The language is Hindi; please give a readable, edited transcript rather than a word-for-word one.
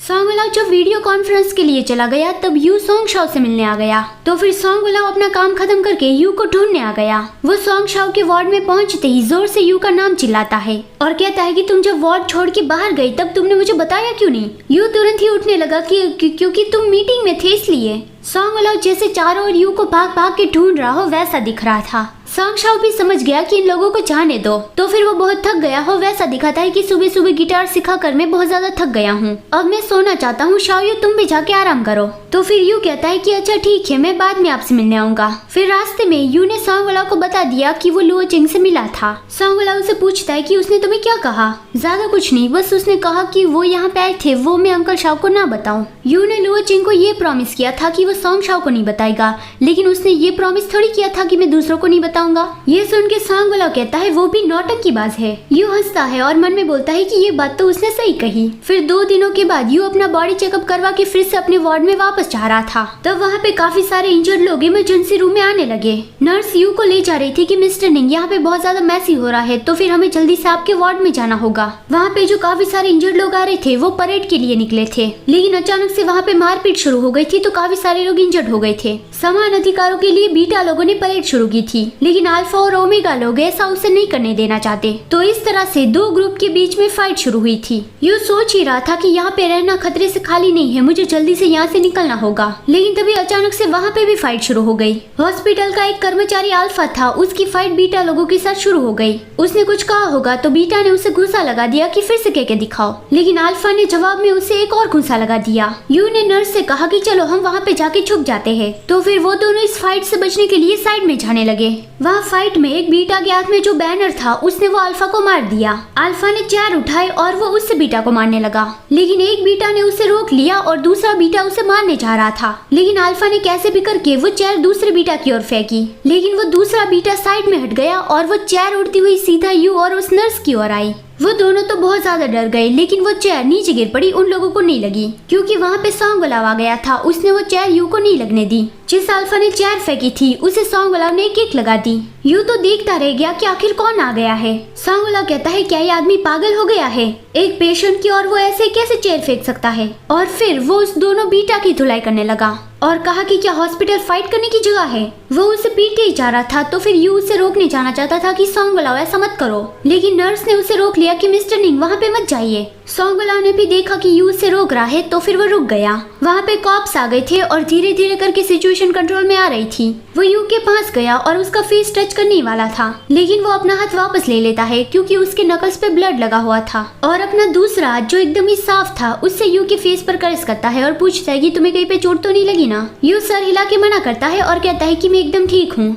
सांगवाला जब वीडियो कॉन्फ्रेंस के लिए चला गया तब यू सॉन्ग शाओ से मिलने आ गया। तो फिर सांगवाला अपना काम खत्म करके यू को ढूंढने आ गया। वो सॉन्ग शाओ के वार्ड में पहुंचते ही जोर से यू का नाम चिल्लाता है और कहता है कि तुम जब वार्ड छोड़ के बाहर गई तब तुमने मुझे बताया क्यों नहीं। यू तुरंत ही उठने लगा क्योंकि तुम मीटिंग में थे इसलिए। सांगवाला जैसे चारों ओर यू को भाग भाग के ढूंढ रहा हो वैसा दिख रहा था। सांग शाओ भी समझ गया कि इन लोगों को जाने दो। तो फिर वो बहुत थक गया हो वैसा दिखाता है कि सुबह सुबह गिटार सिखा कर मैं बहुत ज्यादा थक गया हूँ, अब मैं सोना चाहता हूँ। शाओ यू तुम भी जाके आराम करो। तो फिर यू कहता है कि अच्छा ठीक है, मैं बाद में आपसे मिलने आऊंगा। फिर रास्ते में यू ने सांगवाला को बता दिया कि वो लुओ चिंग से मिला था। सांगवाला उसे पूछता है कि उसने तुम्हें क्या कहा। ज्यादा कुछ नहीं, बस उसने कहा कि वो यहाँ पे आए थे, वो मैं अंकल शाओ को ना बताऊं। यू ने लुओ चिंग को ये प्रॉमिस किया था कि वो सॉन्ग शाओ को नहीं बताएगा, लेकिन उसने ये प्रॉमिस थोड़ी किया था कि मैं दूसरों को नहीं बताऊंगा। ये सुन के सांगवाला कहता है वो भी नौटंकीबाज है। यू हंसता है और मन में बोलता है कि ये बात तो उसने सही कही। फिर 2 दिनों के बाद यू अपना बॉडी चेकअप करवा के फिर से अपने वार्ड में वापस जा रहा था। तब वहाँ पे काफी सारे इंजर्ड लोग इमरजेंसी रूम में आने लगे। नर्स यू को ले जा रही थी कि मिस्टर निंग यहाँ पे बहुत ज्यादा मैसी हो रहा है, तो फिर हमें जल्दी से आपके वार्ड में जाना होगा। वहाँ पे जो काफी सारे इंजर्ड लोग आ रहे थे वो परेड के लिए निकले थे, लेकिन अचानक से वहाँ पे मारपीट शुरू हो गई थी तो काफी सारे लोग इंजर्ड हो गए थे। समान अधिकारों के लिए बीटा लोगों ने परेड शुरू की थी, लेकिन अल्फा और ओमेगा लोग ऐसा उसे नहीं करने देना चाहते। तो इस तरह से 2 ग्रुप के बीच में फाइट शुरू हुई थी। यू सोच ही रहा था कि यहाँ पे रहना खतरे से खाली नहीं है, मुझे जल्दी से यहाँ से निकलना होगा। लेकिन तभी अचानक से वहाँ पे भी फाइट शुरू हो गई। हॉस्पिटल का एक कर्मचारी अल्फा था, उसकी फाइट बीटा लोगों के साथ शुरू हो गई। उसने कुछ कहा होगा तो बीटा ने उसे घूंसा लगा दिया कि फिर से कह दिखाओ, लेकिन अल्फा ने जवाब में उसे एक और घूंसा लगा दिया। यू ने नर्स से कहा कि चलो हम वहाँ पे जाके छुप जाते हैं। तो फिर वो दोनों इस फाइट से बचने के लिए साइड में जाने लगे। वहाँ फाइट में एक बीटा के हाथ में जो बैनर था उसने वो अल्फा को मार दिया। अल्फा ने चेयर उठाई और वो उससे बीटा को मारने लगा, लेकिन एक बीटा ने उसे रोक लिया और दूसरा बीटा उसे मारने जा रहा था। लेकिन अल्फा ने कैसे भी करके वो चेयर दूसरे बीटा की ओर फेंकी, लेकिन वो दूसरा बीटा साइड में हट गया और वो चेयर उड़ती हुई सीधा यू और उस नर्स की ओर आई। वो दोनों तो बहुत ज्यादा डर गए, लेकिन वो चेयर नीचे गिर पड़ी। उन लोगों को नहीं लगी क्योंकि वहाँ पे सांगवाला आ गया था, उसने वो चेयर यू को नहीं लगने दी। जिस अल्फा ने चेयर फेंकी थी उसे सांगवाला ने किक लगा दी। यू तो देखता रह गया कि आखिर कौन आ गया है। सांगवाला कहता है क्या ये आदमी पागल हो गया है, एक पेशेंट की और वो ऐसे कैसे चेयर फेंक सकता है। और फिर वो उस दोनों बीटा की धुलाई करने लगा और कहा कि क्या हॉस्पिटल फाइट करने की जगह है। वो उसे पीटे ही जा रहा था। तो फिर यू उसे रोकने जाना चाहता था कि सांगवाला ऐसा मत करो, लेकिन नर्स ने उसे रोक लिया कि मिस्टर निंग वहाँ पे मत जाइए। सांगवाला ने भी देखा कि यू उसे रोक रहा है तो फिर वो रुक गया। वहाँ पे कॉप्स आ गए थे और धीरे धीरे करके सिचुएशन कंट्रोल में आ रही थी। वो यू के पास गया और उसका फेस टच करने वाला था, लेकिन वो अपना हाथ वापस ले लेता है क्योंकि उसके नकल्स पे ब्लड लगा हुआ था। और अपना दूसरा हाथ जो एकदम ही साफ था उससे यू के फेस पर कर्स करता है और पूछता है कि तुम्हें कहीं पे चोट तो नहीं लगी ना। यू सर हिला के मना करता है और कहता है कि मैं एकदम ठीक हूँ।